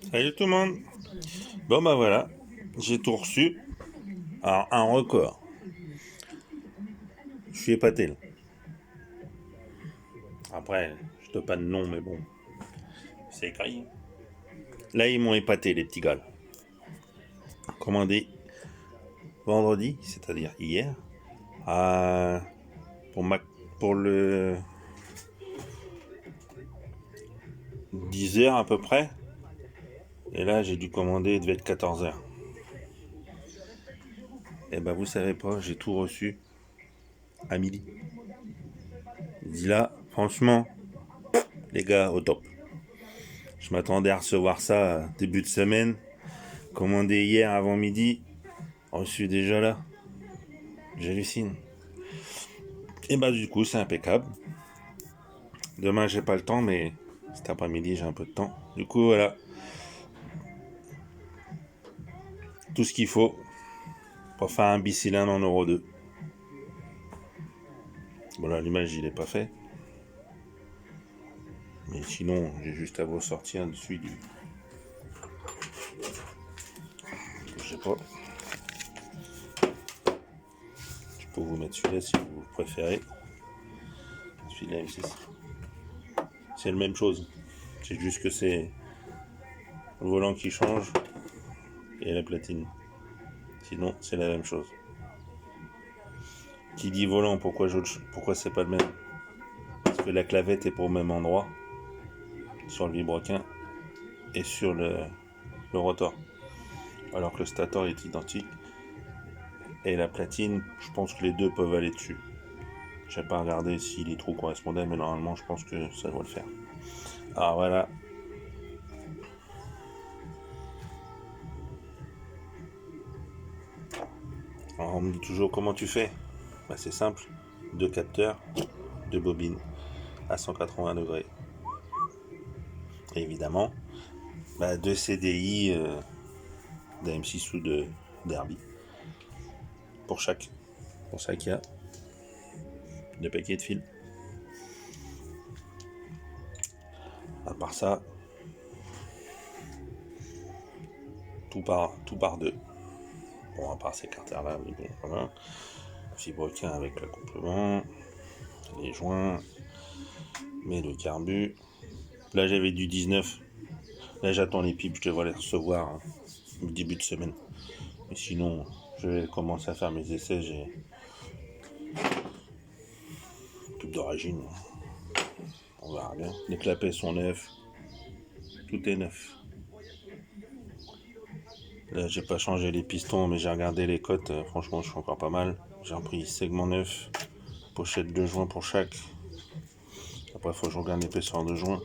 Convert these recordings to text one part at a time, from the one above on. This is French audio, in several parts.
Salut tout le monde. Bon bah voilà, j'ai tout reçu. Alors un record. Je suis épaté là. Après, je te pas de nom mais bon, c'est écrit. Là ils m'ont épaté les petits gars. Commandé vendredi, c'est-à-dire hier, à pour ma pour le 10 h à peu près. Et là j'ai dû commander, il devait être 14 h. Et bah vous savez pas, j'ai tout reçu à midi. Dis là, franchement, les gars, au top. Je m'attendais à recevoir ça début de semaine. Commandé hier avant midi, reçu déjà là. J'hallucine. Et bah du coup c'est impeccable. Demain j'ai pas le temps mais cet après-midi j'ai un peu de temps. Du coup voilà, tout ce qu'il faut pour faire un bicylindre en Euro 2. Voilà, l'image il est pas fait. Mais sinon j'ai juste à vous sortir dessus du... Je sais pas. Je peux vous mettre celui-là si vous préférez. Celui-là M6. C'est la même chose. C'est juste que c'est le volant qui change et la platine. Sinon c'est la même chose. Qui dit volant, pourquoi c'est pas le même? Parce que la clavette est pas au même endroit sur le vilebrequin et sur le rotor. Alors que le stator est identique. Et la platine, je pense que les deux peuvent aller dessus. Je n'ai pas regardé si les trous correspondaient, mais normalement je pense que ça doit le faire. Alors voilà. Alors on me dit toujours comment tu fais. Bah, c'est simple. 2 capteurs, 2 bobines à 180 degrés. Et évidemment, 2 CDI d'AM6 ou de Derby. Pour chaque. Pour ça qu'il y a 2 paquets de fils. À part ça, tout par deux. Bon, à part ces carters là, mais bon, voilà. Vilebrequin avec l'accouplement, les joints, mais le carbu. Là j'avais du 19. Là j'attends les pipes, je devrais les recevoir au début de semaine. Mais sinon, je vais commencer à faire mes essais. J'ai pipes d'origine. On verra bien. Les clapets sont neufs. Tout est neuf. Là j'ai pas changé les pistons, mais j'ai regardé les cotes. Franchement, je suis encore pas mal. J'ai repris segment neuf. Pochette de joints pour chaque. Après, il faut que je regarde l'épaisseur de joint.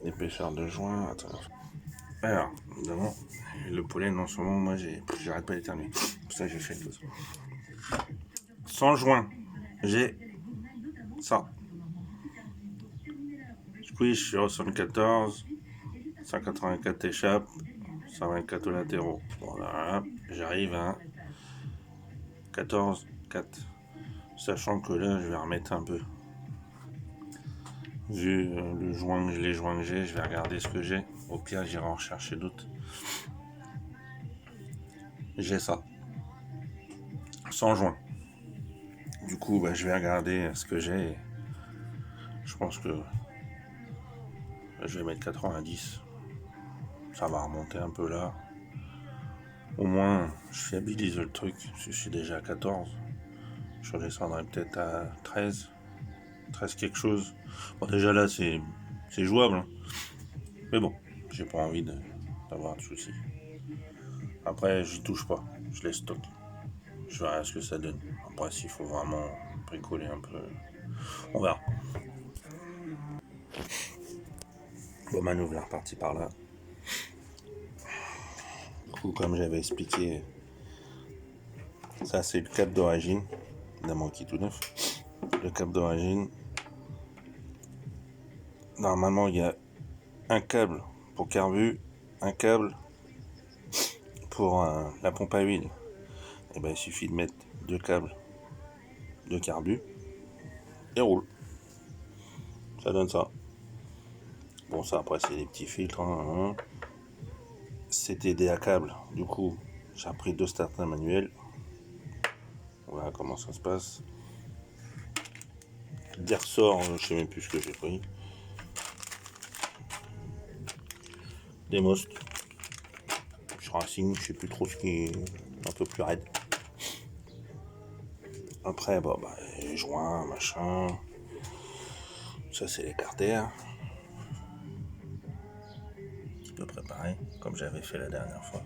L'épaisseur de joint. Attends. Alors, évidemment, le pollen en ce moment, moi, j'arrête pas d'éternuer. Pour ça, j'ai fait le dos. Sans joint, j'ai ça. Squish sur 74, 184 échappes, 124 latéraux. Voilà, j'arrive à 14, 4. Sachant que là, je vais remettre un peu. Vu les joints que j'ai, je vais regarder ce que j'ai. Au pire, j'irai en rechercher d'autres. J'ai ça. Sans joint. Du coup, je vais regarder ce que j'ai. Je pense que je vais mettre 90. Ça va remonter un peu là. Au moins, je fiabilise le truc. Je suis déjà à 14. Je redescendrai peut-être à 13. 13 quelque chose. Bon, déjà là, c'est jouable. Hein. Mais bon, j'ai pas envie d'avoir de soucis. Après, j'y touche pas. Je les stocke. Je verrai ce que ça donne. Après, s'il faut vraiment bricoler un peu, on verra. Bon, ma nouvelle est repartie par là. Du coup, comme j'avais expliqué, ça c'est le câble d'origine. Évidemment qui est tout neuf. Le câble d'origine. Normalement, il y a un câble pour carbu, un câble pour la pompe à huile. Et il suffit de mettre 2 câbles de carbu et roule. Ça donne ça. Bon, ça après c'est des petits filtres. Hein. C'était des à câble. Du coup, j'ai repris 2 starters manuels. Voilà comment ça se passe. Des ressorts, je sais même plus ce que j'ai pris. Des Most. Racing, je sais plus trop ce qui est un peu plus raide. Après, les joints, machin. Ça, c'est les carters. Un petit peu préparé, comme j'avais fait la dernière fois.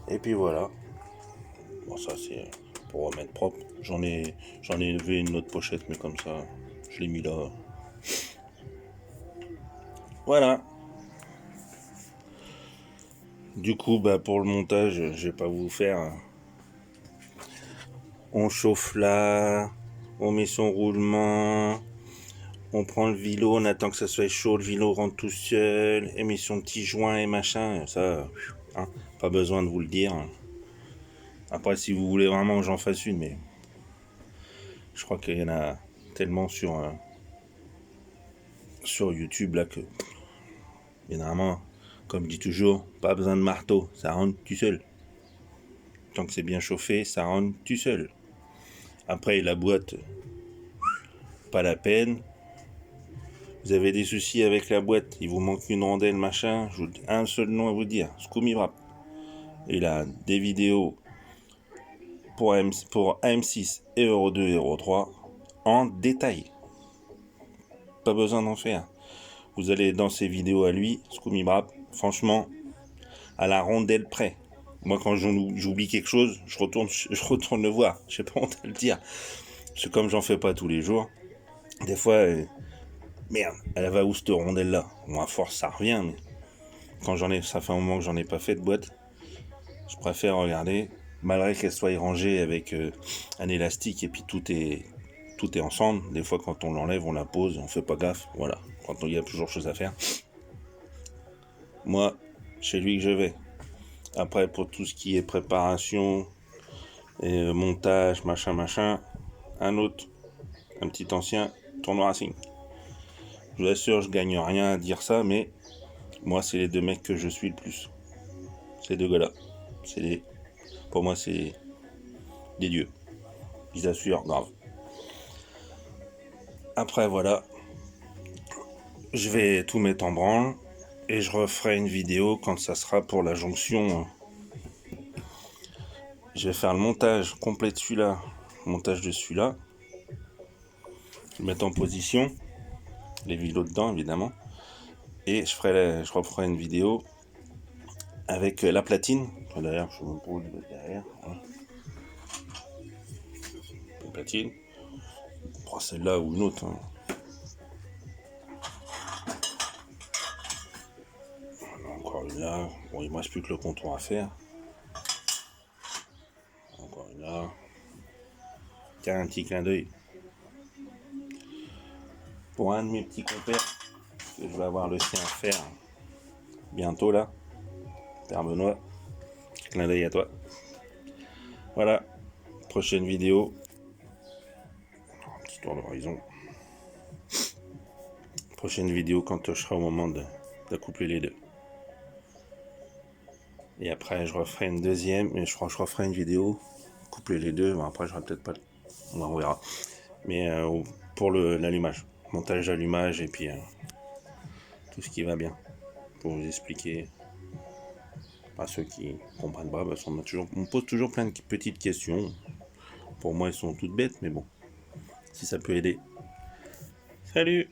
Et puis voilà. Bon, ça, c'est pour remettre propre. J'en ai levé une autre pochette, mais comme ça, je l'ai mis là. Voilà. Du coup, pour le montage, je vais pas vous faire. On chauffe là, on met son roulement, on prend le vilo, on attend que ça soit chaud, le vilo rentre tout seul, et met son petit joint et machin, ça, hein, pas besoin de vous le dire. Après, si vous voulez vraiment que j'en fasse une, mais je crois qu'il y en a tellement sur YouTube là que, généralement, comme je dis toujours, pas besoin de marteau, ça rentre tout seul. Tant que c'est bien chauffé, ça rentre tout seul. Après, la boîte, pas la peine. Vous avez des soucis avec la boîte, il vous manque une rondelle, machin, je vous dis un seul nom à vous dire, Scoomy Wrap. Il a des vidéos pour AM6 et Euro 2 et Euro 3 en détail. Pas besoin d'en faire. Vous allez dans ses vidéos à lui, Scoomy Wrap, franchement, à la rondelle près. Moi, quand j'oublie quelque chose, je retourne le voir. Je sais pas honte à le dire. Parce que comme j'en fais pas tous les jours, des fois, merde, elle va où cette rondelle-là? Bon, à force, ça revient, mais quand ça fait un moment que j'en ai pas fait de boîte, je préfère regarder, malgré qu'elle soit rangée avec un élastique et puis tout est ensemble. Des fois, quand on l'enlève, on la pose, on fait pas gaffe. Voilà, quand il y a toujours chose à faire. Moi, chez lui que je vais. Après, pour tout ce qui est préparation et montage, machin, un petit ancien, Tournoi Racing. Je vous assure, je gagne rien à dire ça, mais moi, c'est les 2 mecs que je suis le plus. Ces 2 gars-là. Pour moi, c'est des dieux. Ils assurent, grave. Après, voilà. Je vais tout mettre en branle. Et je referai une vidéo quand ça sera pour la jonction. Je vais faire le montage complet de celui-là. Montage de celui-là. Je vais mettre en position. Les vélos dedans, évidemment. Et je referai une vidéo avec la platine. D'ailleurs, je me pose derrière. La platine. On prend celle-là ou une autre. Encore une là. Bon, il me reste plus que le contour à faire. Encore une là. Tiens, un petit clin d'œil. Pour un de mes petits compères, que je vais avoir le sien à faire bientôt là. Père Benoît. Clin d'œil à toi. Voilà. Prochaine vidéo. Un petit tour d'horizon. Prochaine vidéo quand je serai au moment d'accoupler les deux. Et après, je referai une deuxième, mais je crois que je referai une vidéo, coupler les deux. Bon, après, j'aurai peut-être pas. On verra. Mais pour l'allumage, montage d'allumage et puis tout ce qui va bien. Pour vous expliquer à ceux qui comprennent pas, on me pose toujours plein de petites questions. Pour moi, elles sont toutes bêtes, mais bon, si ça peut aider. Salut!